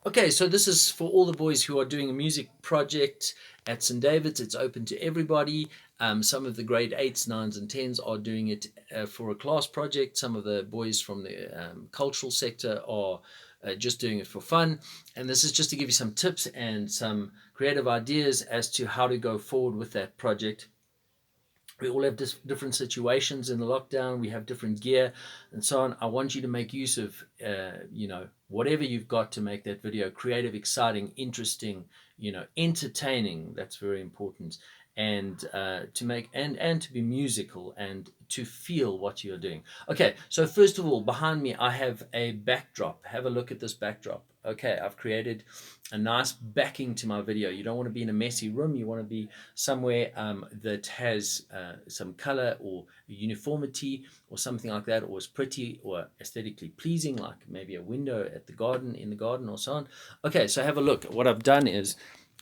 Okay, so this is for all the boys who are doing a music project at St. David's. It's open to everybody. Some of the grade 8s, 9s, and 10s are doing it for a class project. Some of the boys from the cultural sector are just doing it for fun. And this is just to give you some tips and some creative ideas as to how to go forward with that project. We all have different situations in the lockdown. We have different gear and so on. I want you to make use of whatever you've got to make that video creative, exciting, interesting, entertaining. That's very important. And to make and to be musical and to feel what you're doing. Okay, so first of all, behind me I have a backdrop. Have a look at this backdrop. Okay, I've created a nice backing to my video. You don't want to be in a messy room. You want to be somewhere that has some color or uniformity or something like that, or is pretty or aesthetically pleasing, like maybe a window at the garden, in the garden, or so on. Okay, so have a look. What I've done is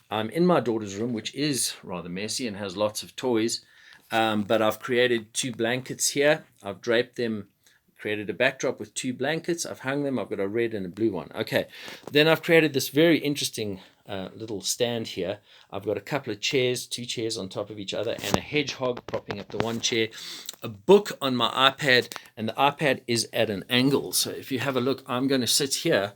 I'm in my daughter's room, which is rather messy and has lots of toys, but I've created two blankets here. I've draped them, created a backdrop with two blankets. I've hung them. I've got a red and a blue one. Okay, then I've created this very interesting little stand here. I've got a couple of chairs, two chairs on top of each other, and a hedgehog propping up the one chair, a book on my iPad, and the iPad is at an angle. So if you have a look, I'm going to sit here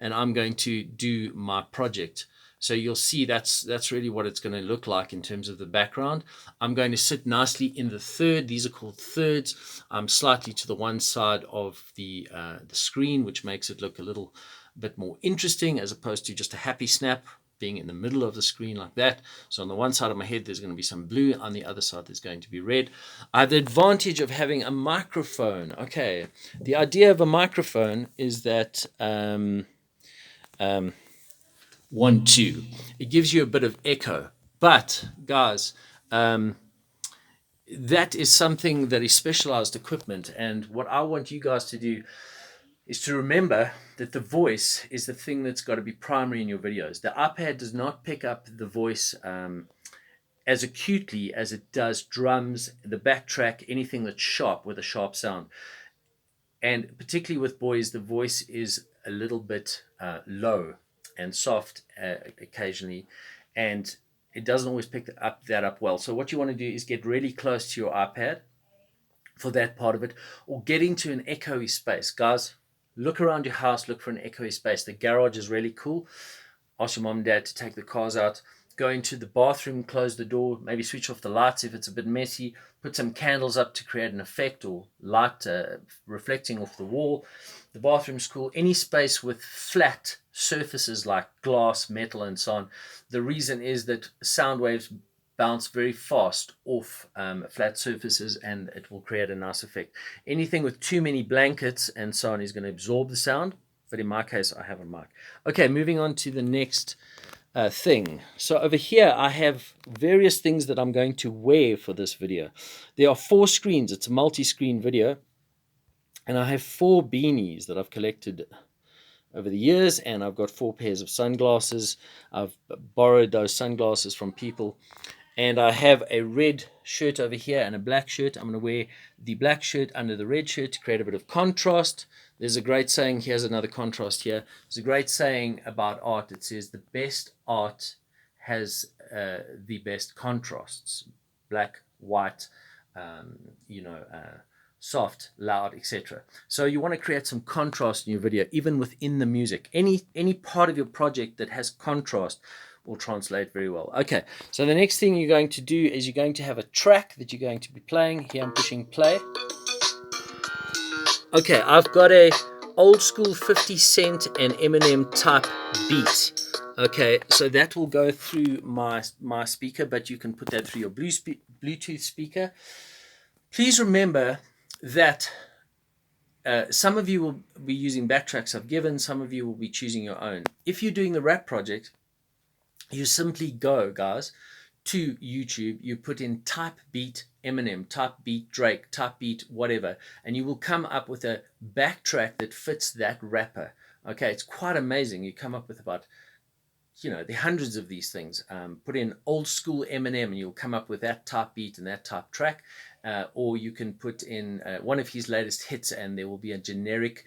and I'm going to do my project. So you'll see that's really what it's going to look like in terms of the background. I'm going to sit nicely in the third. These are called thirds. I'm slightly to the one side of the screen, which makes it look a little bit more interesting as opposed to just a happy snap being in the middle of the screen like that. So on the one side of my head, there's going to be some blue. On the other side, there's going to be red. I have the advantage of having a microphone. Okay, the idea of a microphone is that 1, 2. It gives you a bit of echo. But, guys, that is something that is specialized equipment. And what I want you guys to do is to remember that the voice is the thing that's got to be primary in your videos. The iPad does not pick up the voice as acutely as it does drums, the backtrack, anything that's sharp with a sharp sound. And particularly with boys, the voice is a little bit low and soft occasionally, and it doesn't always pick that up well. So what you want to do is get really close to your iPad for that part of it, or get into an echoey space. Guys, look around your house, look for an echoey space. The garage is really cool. Ask your mom and dad to take the cars out. Go into the bathroom, close the door, maybe switch off the lights if it's a bit messy, put some candles up to create an effect, or light reflecting off the wall. The bathroom's cool. Any space with flat surfaces like glass, metal, and so on. The reason is that sound waves bounce very fast off flat surfaces, and it will create a nice effect. Anything with too many blankets and so on is going to absorb the sound, but in my case, I have a mic. Okay, moving on to the next thing. So over here, I have various things that I'm going to wear for this video. There are 4 screens. It's a multi-screen video. And I have 4 beanies that I've collected over the years, and I've got 4 pairs of sunglasses. I've borrowed those sunglasses from people. And I have a red shirt over here and a black shirt. I'm going to wear the black shirt under the red shirt to create a bit of contrast. There's a great saying, here's another contrast here. There's a great saying about art. It says the best art has the best contrasts. Black, white, soft, loud, etc. So you want to create some contrast in your video, even within the music. Any part of your project that has contrast will translate very well. Okay, so the next thing you're going to do is you're going to have a track that you're going to be playing. Here I'm pushing play. Okay, I've got a old school 50 Cent and Eminem type beat. Okay, so that will go through my speaker, but you can put that through your Bluetooth speaker. Please remember that some of you will be using backtracks I've given, some of you will be choosing your own. If you're doing the rap project, you simply go, guys, to YouTube, you put in type beat Eminem, type beat Drake, type beat whatever, and you will come up with a backtrack that fits that rapper. Okay, it's quite amazing. You come up with about, there are hundreds of these things. Put in old school Eminem and you'll come up with that type beat and that type track. Or you can put in one of his latest hits and there will be a generic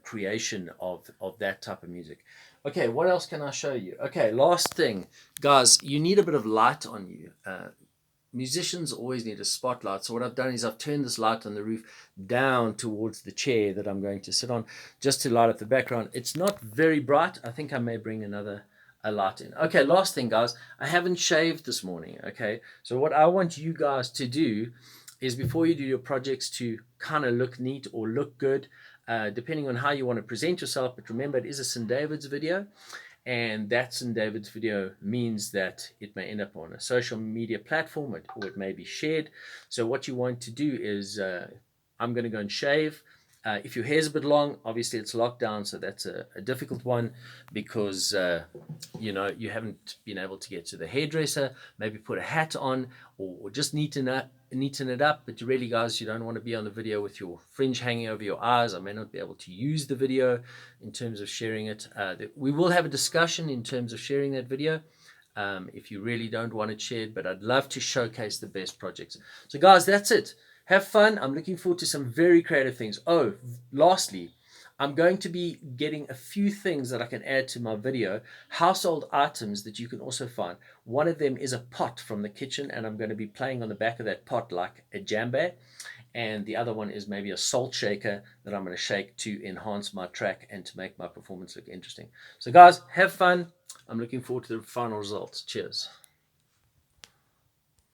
creation of that type of music. Okay, what else can I show you? Okay, last thing, guys, you need a bit of light on you. Musicians always need a spotlight. So what I've done is I've turned this light on the roof down towards the chair that I'm going to sit on, just to light up the background. It's not very bright. I think I may bring a light in. Okay, last thing, guys, I haven't shaved this morning. Okay, so what I want you guys to do is, before you do your projects, to kind of look neat or look good, depending on how you want to present yourself. But remember, it is a St. David's video, and that St. David's video means that it may end up on a social media platform, or it may be shared. So what you want to do is, I'm going to go and shave. If your hair's a bit long, obviously it's locked down, so that's a difficult one, because you haven't been able to get to the hairdresser. Maybe put a hat on, or just neaten it up. But really, guys, you don't want to be on the video with your fringe hanging over your eyes. I may not be able to use the video in terms of sharing it. We will have a discussion in terms of sharing that video, if you really don't want it shared, but I'd love to showcase the best projects. So guys, that's it. Have fun. I'm looking forward to some very creative things. Oh, lastly, I'm going to be getting a few things that I can add to my video, household items that you can also find. One of them is a pot from the kitchen, and I'm going to be playing on the back of that pot like a djembe. And the other one is maybe a salt shaker that I'm going to shake to enhance my track and to make my performance look interesting. So guys, have fun. I'm looking forward to the final results. Cheers.